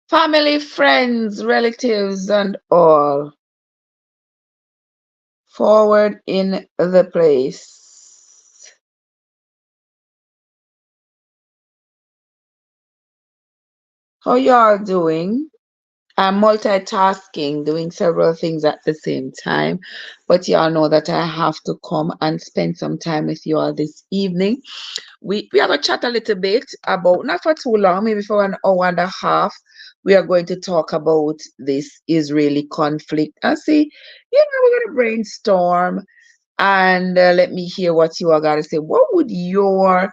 Family, friends, relatives, and all forward in the place. How y'all doing? I'm multitasking, doing several things at the same time, but y'all know that I have to come and spend some time with you all this evening. We are going to chat a little bit about, not for too long, maybe for an hour and a half. We are going to talk about this Israeli conflict and see, we're going to brainstorm and let me hear what you are going to say. What would your,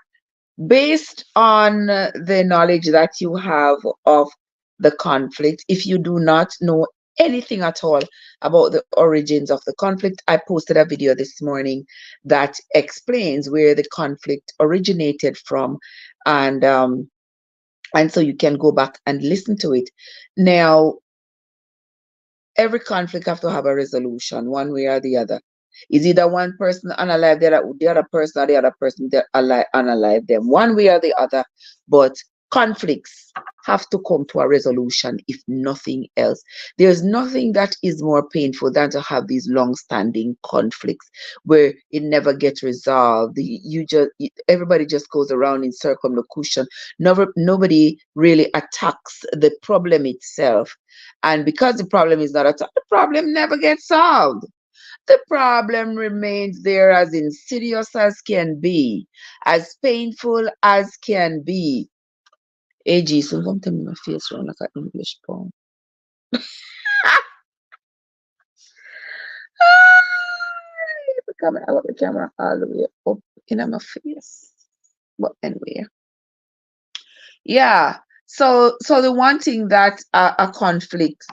based on the knowledge that you have of the conflict, if you do not know anything at all about the origins of the conflict, I posted a video this morning that explains where the conflict originated from, and um, and so you can go back and listen to it. Now, every conflict have to have a resolution, one way or the other. Is either one person unalive the other person, or the other person unalive them, one way or the other. But conflicts have to come to a resolution, if nothing else. There's nothing that is more painful than to have these long-standing conflicts where it never gets resolved. Everybody just goes around in circumlocution. Nobody really attacks the problem itself, and because the problem is not attacked, the problem never gets solved. The problem remains there, as insidious as can be, as painful as can be. Hey, Jason, come tell me my face round like an English poem. I got the camera all the way up in my face. But anyway, yeah. So the one thing that a conflict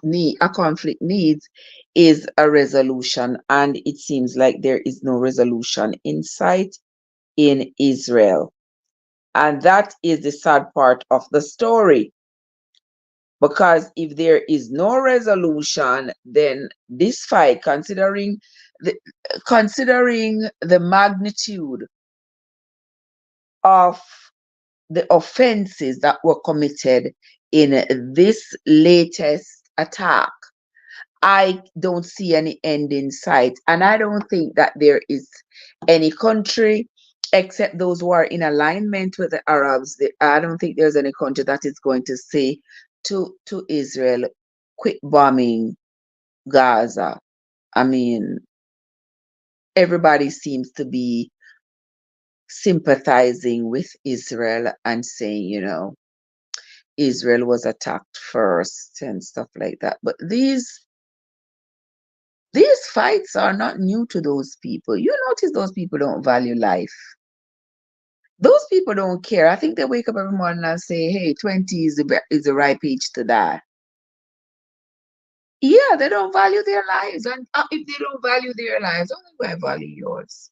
needs is a resolution, and it seems like there is no resolution in sight in Israel. And that is the sad part of the story. Because if there is no resolution, then this fight, the, considering the magnitude of the offenses that were committed in this latest attack, I don't see any end in sight. And I don't think that there is any country, except those who are in alignment with the Arabs. I don't think there's any country that is going to say to Israel, quit bombing Gaza. I mean, everybody seems to be sympathizing with Israel and saying, Israel was attacked first and stuff like that. But these fights are not new to those people. You notice those people don't value life. Those people don't care. I think they wake up every morning and say, hey, 20 is the ripe age to die. Yeah, they don't value their lives. And if they don't value their lives, only will I value yours.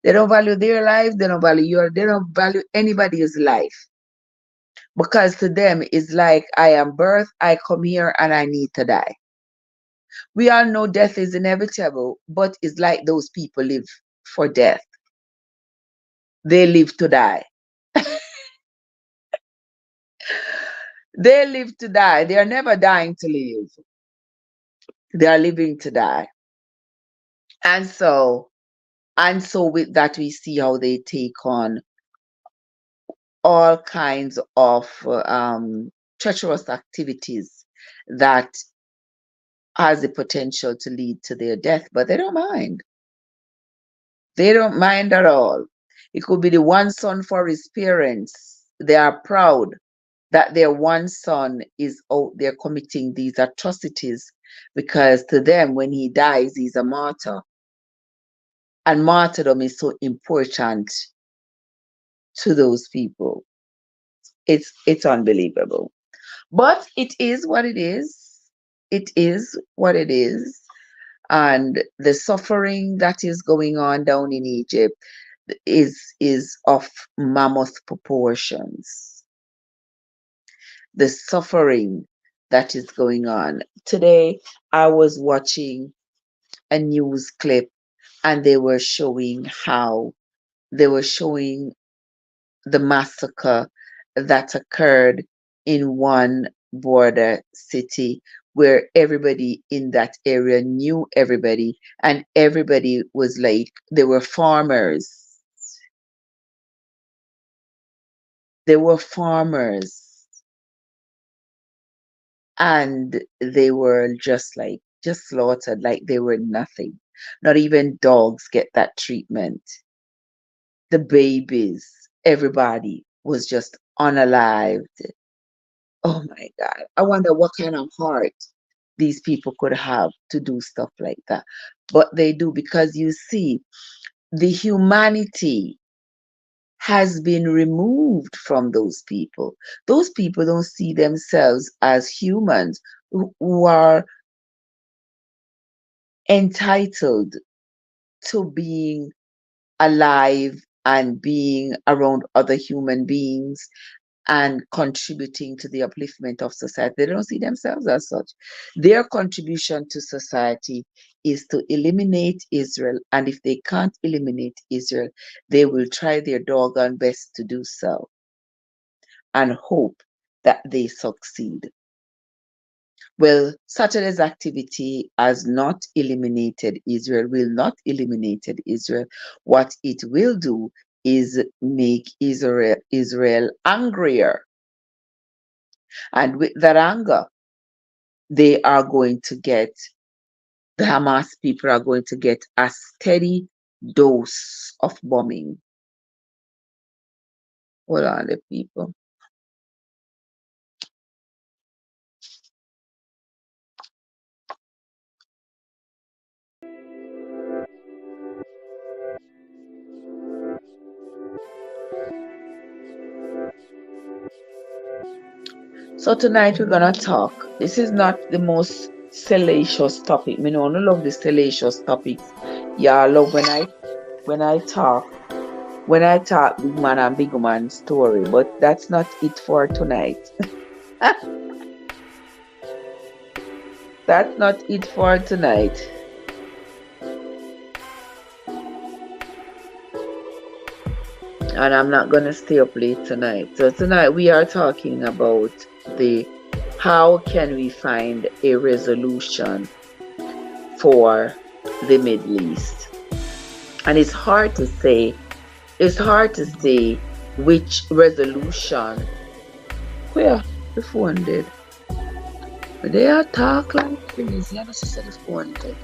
They don't value their lives, they don't value yours, they don't value anybody's life. Because to them, it's like, I am birth, I come here, and I need to die. We all know death is inevitable, but it's like those people live for death. They live to die. They live to die. They are never dying to live. They are living to die. And so with that we see how they take on all kinds of treacherous activities that has the potential to lead to their death, but they don't mind. They don't mind at all. It could be the one son for his parents. They are proud that their one son is out there committing these atrocities, because to them, when he dies, he's a martyr. And martyrdom is so important to those people. It's unbelievable. But it is what it is. It is what it is. And the suffering that is going on down in Egypt is of mammoth proportions. The suffering that is going on. Today, I was watching a news clip, and they were showing the massacre that occurred in one border city where everybody in that area knew everybody, and everybody was like, they were farmers. They were farmers, and they were just slaughtered like they were nothing. Not even dogs get that treatment. The babies, everybody was just unalived. Oh my God. I wonder what kind of heart these people could have to do stuff like that. But they do, because you see, the humanity has been removed from those people. Those people don't see themselves as humans who are entitled to being alive and being around other human beings and contributing to the upliftment of society. They don't see themselves as such. Their contribution to society is to eliminate Israel, and if they can't eliminate Israel, they will try their doggone best to do so and hope that they succeed. Well, Saturday's activity has not eliminated Israel, will not eliminate Israel. What it will do is make Israel angrier. And with that anger, they are going to get, the Hamas people are going to get a steady dose of bombing. Hold on, the people. So tonight we're gonna talk. This is not the most salacious topic. Me no love the salacious topics. Yeah, I love when I talk big man and big woman story, but that's not it for tonight. That's not it for tonight. And I'm not gonna stay up late tonight. So tonight we are talking about the how can we find a resolution for the Middle East. And it's hard to say which resolution. Where the phone did. But they are talk like crazy. I just said the phone did.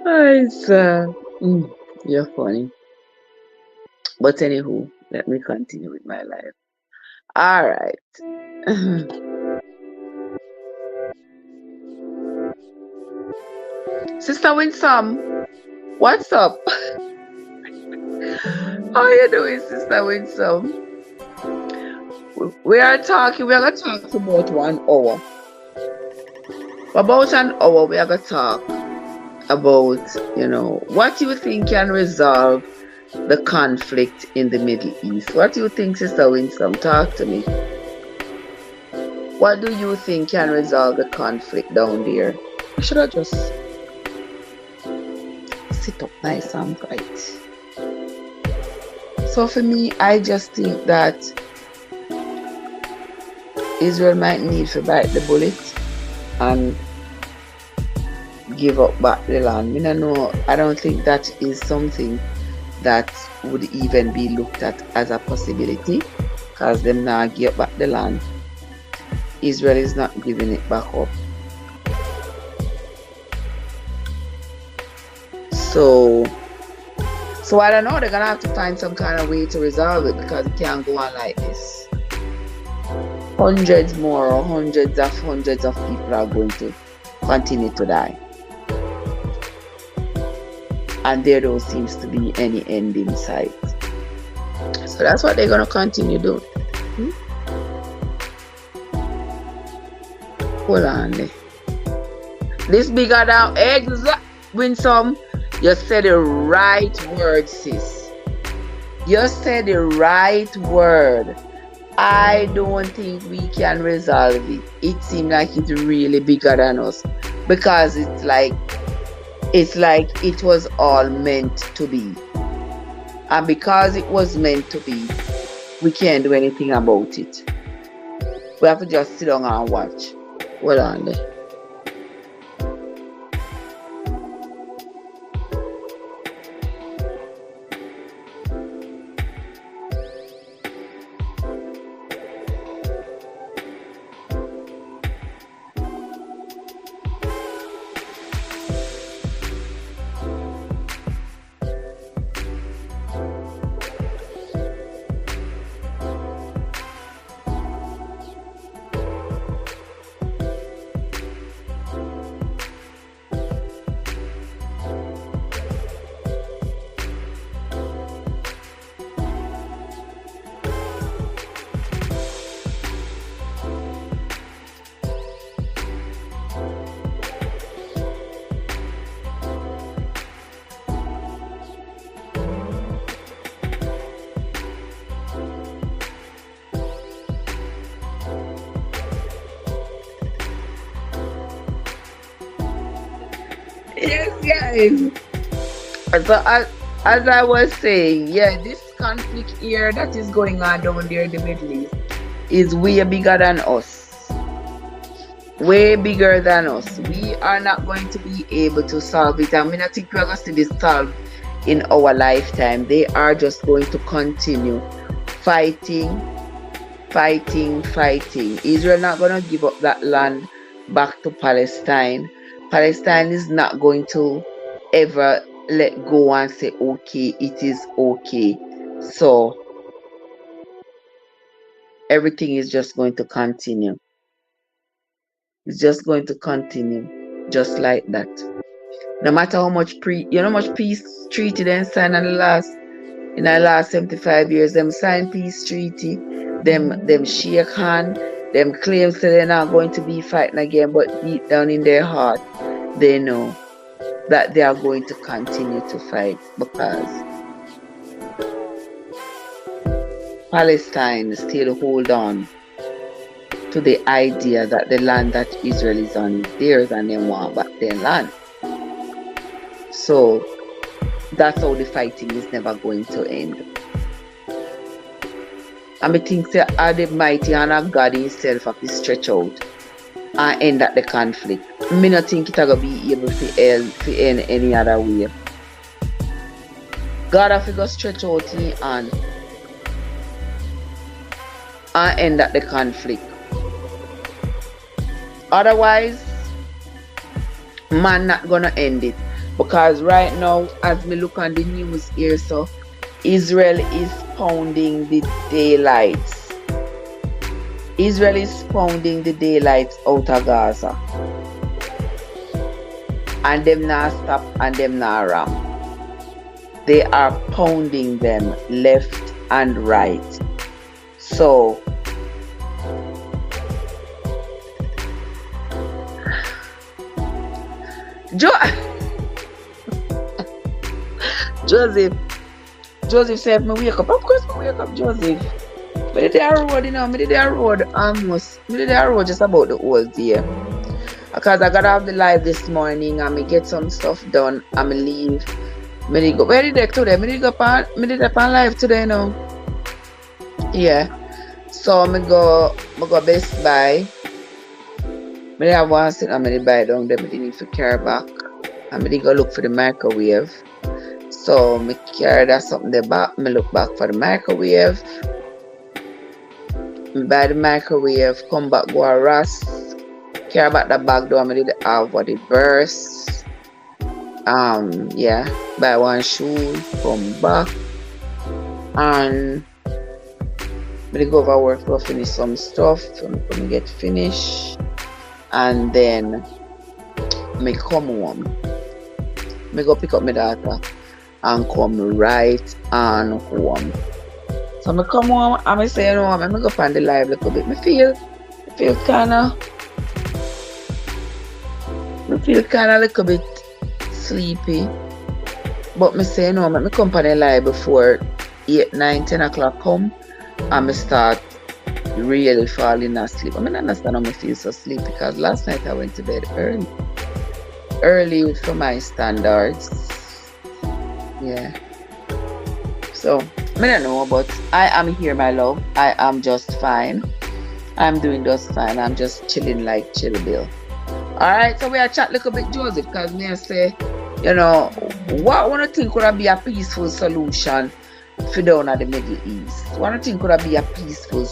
It's, you're funny. But anywho, let me continue with my life. All right. Sister Winsome, what's up? How you doing, Sister Winsome? We are gonna talk for about 1 hour. For about an hour, we are gonna talk about, what you think can resolve the conflict in the Middle East. What do you think, Sister Winsome? Talk to me. What do you think can resolve the conflict down there? I should have just sit up nice and bright. So for me, I just think that Israel might need to bite the bullet and give up back the land. I don't think that is something that would even be looked at as a possibility, because them now give back the land. Israel is not giving it back up. So I don't know, they're gonna have to find some kind of way to resolve it, because it can't go on like this. Hundreds of people are going to continue to die. And there don't seems to be any end in sight. So that's what they're gonna continue doing. Hold on there. This bigger than eggs, Winsome. You said the right word, sis. You said the right word. I don't think we can resolve it. It seems like it's really bigger than us, because it's like it was all meant to be. And because it was meant to be, we can't do anything about it. We have to just sit down and watch. Hold on there. Yes, guys. So as I was saying, yeah, this conflict here that is going on down there in the Middle East is way bigger than us. Way bigger than us. We are not going to be able to solve it. I mean, I think we're going to see this solved in our lifetime. They are just going to continue fighting. Israel not going to give up that land back to Palestine. Palestine is not going to ever let go and say, okay, it is okay. So everything is just going to continue. It's just going to continue just like that. No matter how much peace treaty them signed in the last 75 years, them sign peace treaty, them shake hand, them claim that they're not going to be fighting again, but deep down in their heart, they know that they are going to continue to fight, because Palestine still hold on to the idea that the land that Israel is on is theirs and they want back their land. So that's how the fighting is never going to end. And I think that the mighty hand of God himself have to stretch out and end at the conflict. I don't think it's going to be able to end any other way. God have to stretch out his hand and end at the conflict. Otherwise, Man not gonna end it. Because right now, as me look on the news here, so Israel is pounding the daylights. Israel is pounding the daylights out of Gaza. And them not stop and them not ram. They are pounding them left and right. So Joseph said me wake up. Of course me wake up, Joseph. Me did the road, you know, me did the road just about the whole day. Because I got off the live this morning and me get some stuff done and me leave. Me did go where did I today? Me did on live today, you know. Yeah. So me go Best Buy. Me did have one sit and me did buy down there, me did need to carry back. And me did go look for the microwave. So me carry that something there back. Me look back for the microwave. Me buy the microwave, come back, go a Ross. Carry back the bag though, I did have what it burst. Yeah, buy one shoe, come back, and I go over work to finish some stuff. When get finished, and then me come home. Me go pick up my daughter and come right on home. So me come home and I say, you know, I'm gonna go on the live a little bit. I feel kinda a little bit sleepy. But me say, you know, me come on the live before 8, 9, 10 o'clock come and me start really falling asleep. I mean, I understand how I feel so sleepy because last night I went to bed early. Early for my standards. Yeah. So I don't know, but I am here, my love. I am just fine. I'm doing just fine. I'm just chilling like Chill Bill. Alright, so we are chat a little bit, Joseph, because me I say, you know, what one think could be a peaceful solution for down at the Middle East? One think could be a peaceful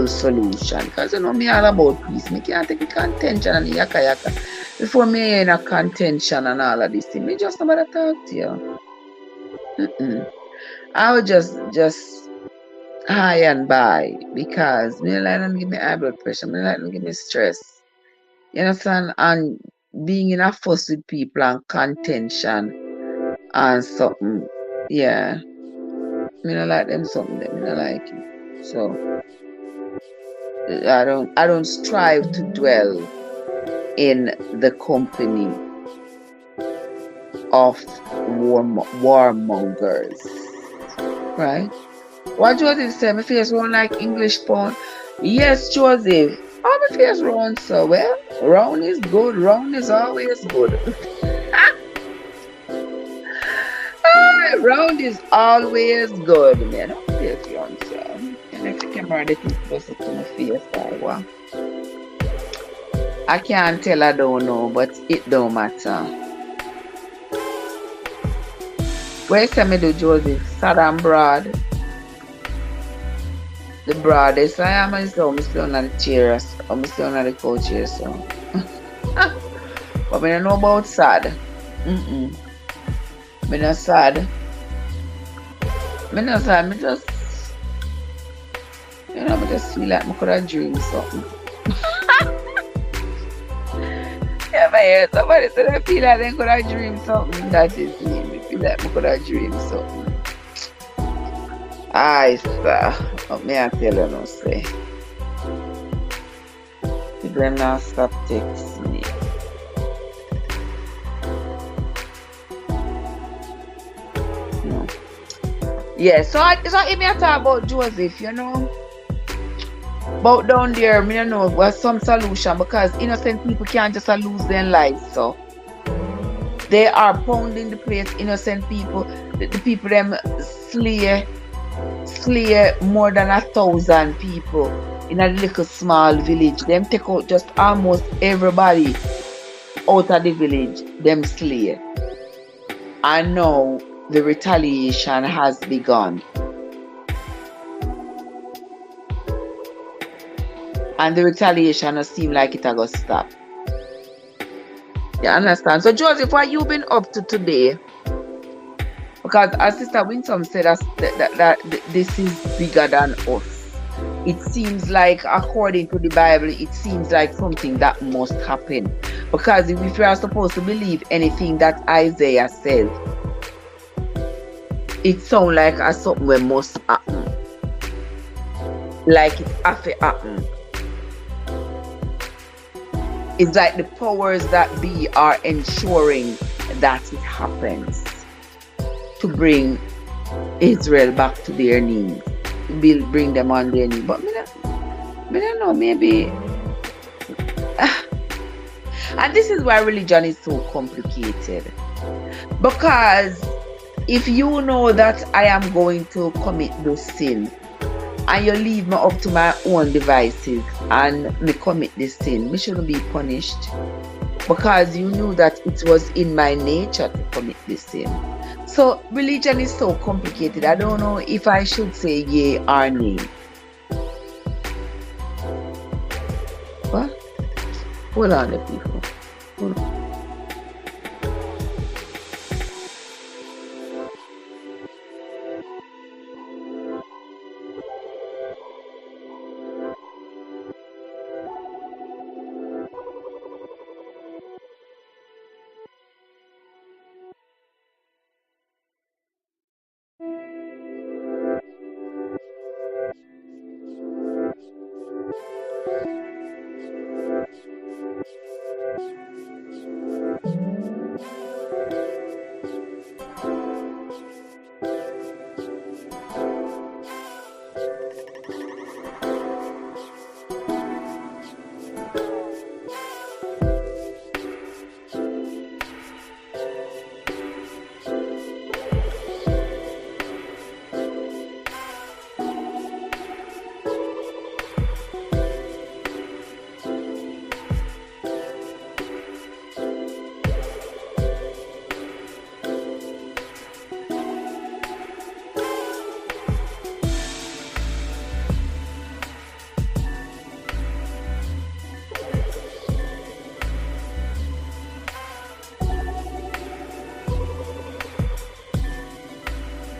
solution? Because you know me all about peace. Me can't take a contention and yaka. Before me in a contention and all of this thing, me just nobody talk to you. I would just high and by because me like don't give me high blood pressure, me like don't give me stress. You understand? And being in a fuss with people and contention and something, yeah. Me not like them something that me not like it. So I don't strive to dwell in the company of warmongers. Right? What Joseph said, my face round like English pound. Yes, Joseph. Oh, my face round so well. Round is good. Round is always good. Round is always good, man. I'm face round so. And if the camera they think close to my face, I can't tell, I don't know, but it don't matter. Where say me do Joseph? Saddam Broad. The broadest I am is so I'm still on the chair. I'm still on the couch here, so. But I don't know about sad. I'm not sad. I'm not sad. I just, you know, I just feel like I could have dreamed something. Yeah, I hear somebody say I feel like they could have dreamed something. That is me. I feel like I could have dreamed something. Aye, sir. But me I tell you no say. If them not stop text me. No. Yeah, so if me I talk about Joseph, you know. But down there, me don't know what's some solution because innocent people can't just lose their lives, so they are pounding the place, innocent people. The people them slay more than 1,000 people in a little small village. Them take out just almost everybody out of the village. Them slay. And now the retaliation has begun. And the retaliation doesn't seem like it will stop. You understand? So, Joseph, what you been up to today? Because as Sister Winsome said, that this is bigger than us. It seems like, according to the Bible, it seems like something that must happen. Because if we are supposed to believe anything that Isaiah says, it sounds like a something that must happen. Like it have to happen. It's like the powers that be are ensuring that it happens to bring Israel back to their knees, to bring them on their knees. But I don't know, maybe. And this is why religion is so complicated. Because if you know that I am going to commit this sin, and you leave me up to my own devices and me commit this sin, me shouldn't be punished. Because you knew that it was in my nature to commit this sin. So religion is so complicated. I don't know if I should say yea or nay. What? Hold on, the people. Hold on.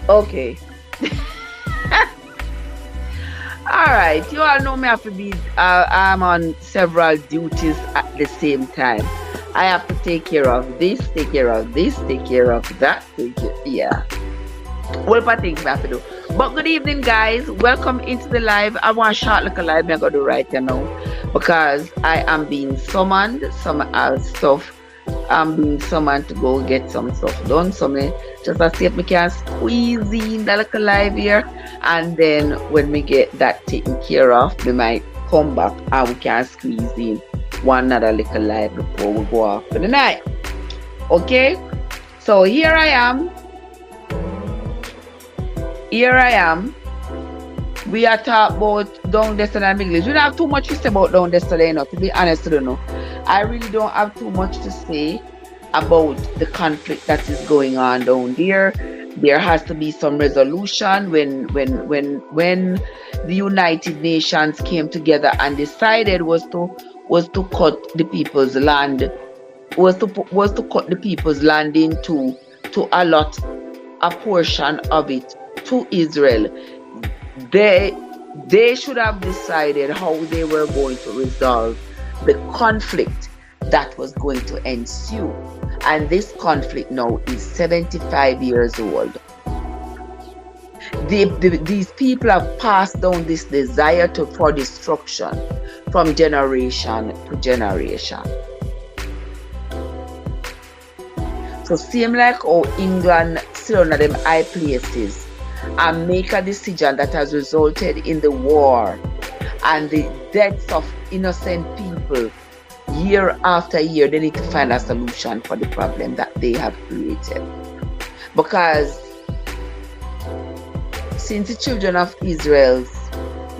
Okay. Alright, you all know me have to be, I'm on several duties at the same time. I have to take care of this, take care of this, take care of that, yeah. What I think I have to do. But good evening, guys. Welcome into the live. I want a short little live I'm going to do right now because I am being summoned, some stuff. I'm being summoned to go get some stuff done. So me just to see if we can squeeze in the little live here, and then when we get that taken care of, we might come back and we can squeeze in one another little live before we go off for the night. Okay, so here I am. We are talking about down there in English. We don't have too much to say about down there, to be honest, I don't know. I really don't have too much to say about the conflict that is going on down there. There has to be some resolution when the United Nations came together and decided was to cut the people's land, was to cut the people's land into to allot a portion of it to Israel. They should have decided how they were going to resolve the conflict that was going to ensue. And this conflict now is 75 years old. These people have passed down this desire for destruction from generation to generation. So same like how England sit on them high places and make a decision that has resulted in the war and the deaths of innocent people year after year. They need to find a solution for the problem that they have created. Because since the children of Israel,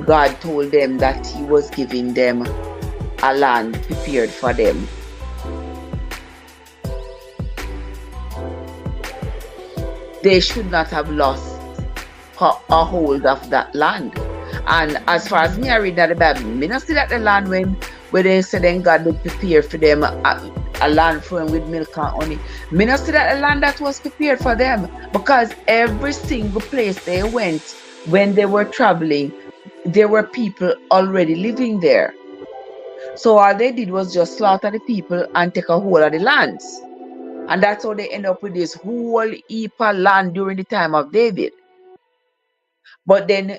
God told them that He was giving them a land prepared for them. They should not have lost a hold of that land. And as far as me, I read that the Bible, me not see that the land when they said then God would prepare for them. a land flowing with milk and honey. Me not see that a land that was prepared for them, because every single place they went when they were traveling, there were people already living there. So all they did was just slaughter the people and take a hold of the lands. And that's how they end up with this whole heap of land during the time of David. But then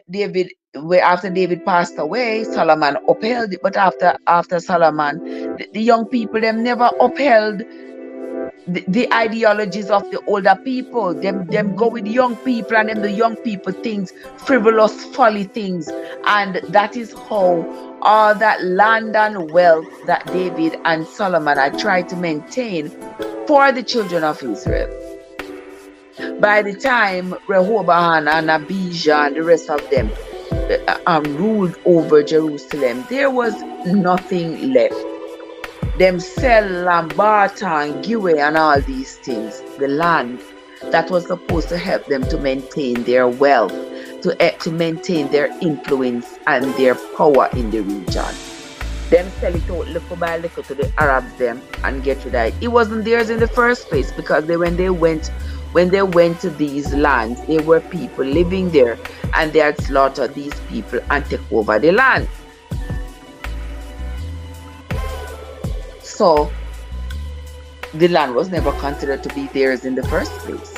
after David passed away, Solomon upheld it. But after Solomon, the young people them never upheld the ideologies of the older people. Them go with young people, and then the young people things, frivolous, folly things. And that is how all that land and wealth that David and Solomon had tried to maintain for the children of Israel. By the time Rehoboam and Abijah and the rest of them ruled over Jerusalem, there was nothing left. Them sell and barter and give away and all these things, the land that was supposed to help them to maintain their wealth, to maintain their influence and their power in the region. Them sell it out little by little to the Arabs them and get rid of it. It wasn't theirs in the first place, because when they went to these lands, there were people living there, and they had slaughtered these people and take over the land. So the land was never considered to be theirs in the first place.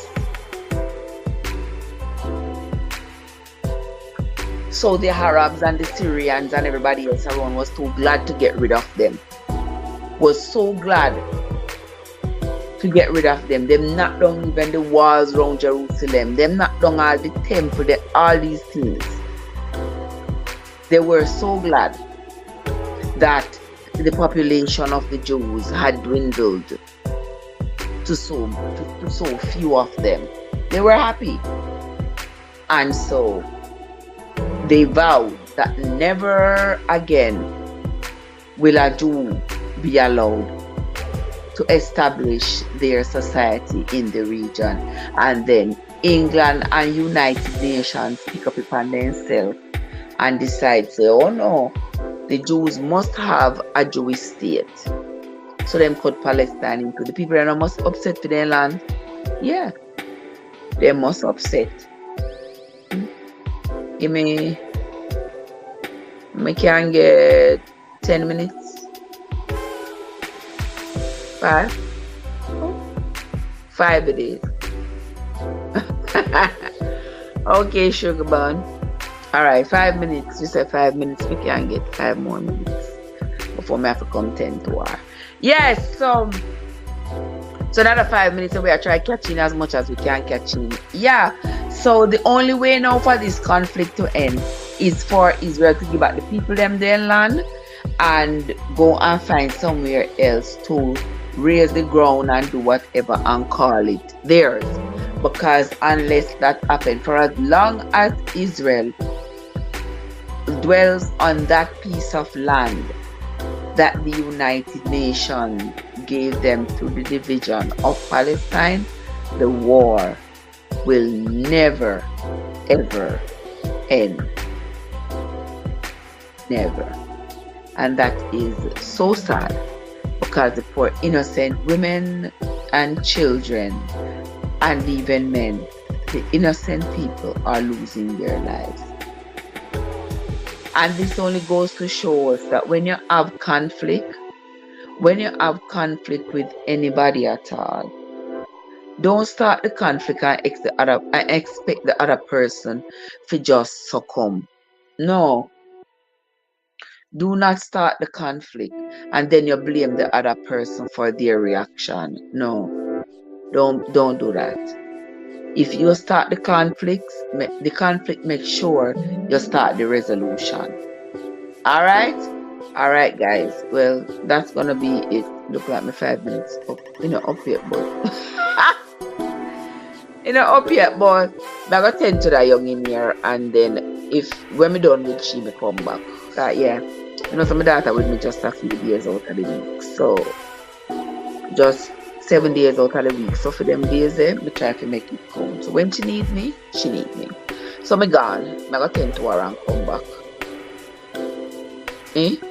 So the Arabs and the Syrians and everybody else around was too glad to get rid of them. Was so glad to get rid of them. Them knocked down even the walls around Jerusalem. Them knocked down all the temple, all these things. They were so glad that the population of the Jews had dwindled to so few of them. They were happy. And so they vowed that never again will a Jew be allowed to establish their society in the region. And then England and United Nations pick up upon themselves and decide, say, oh no, the Jews must have a Jewish state. So them cut Palestine into the people that must upset for their land. Yeah, they must upset. Give me can get 10 minutes. 5 it is. Okay, sugar bun. Alright, 5 minutes. You said 5 minutes. We can get 5 more minutes before we have to come 10 to our. Yes, so another 5 minutes and we are trying catching as much as we can catching. Yeah. So the only way now for this conflict to end is for Israel to give back the people them their land and go and find somewhere else to raise the ground and do whatever and call it theirs. Because unless that happens, for as long as Israel dwells on that piece of land that the United Nations gave them through the division of Palestine, the war will never, ever end. Never. And that is so sad, because the poor innocent women and children and even men, the innocent people are losing their lives. And this only goes to show us that when you have conflict with anybody at all, don't start the conflict and expect the other person to just succumb. No. Do not start the conflict and then you blame the other person for their reaction. No. Don't do that. If you start the conflict, make sure you start the resolution. Alright? Alright, guys. Well, that's gonna be it. Look like my 5 minutes up. Up yet, but up yet, but I gotta tend to that young in here, and then when me done with she me come back. Yeah. So my daughter with me just a few days out of the week. So just 7 days out of the week. So for them days me try to make it count. So when she need me, she need me. So me gone. I gotta tend to her and come back.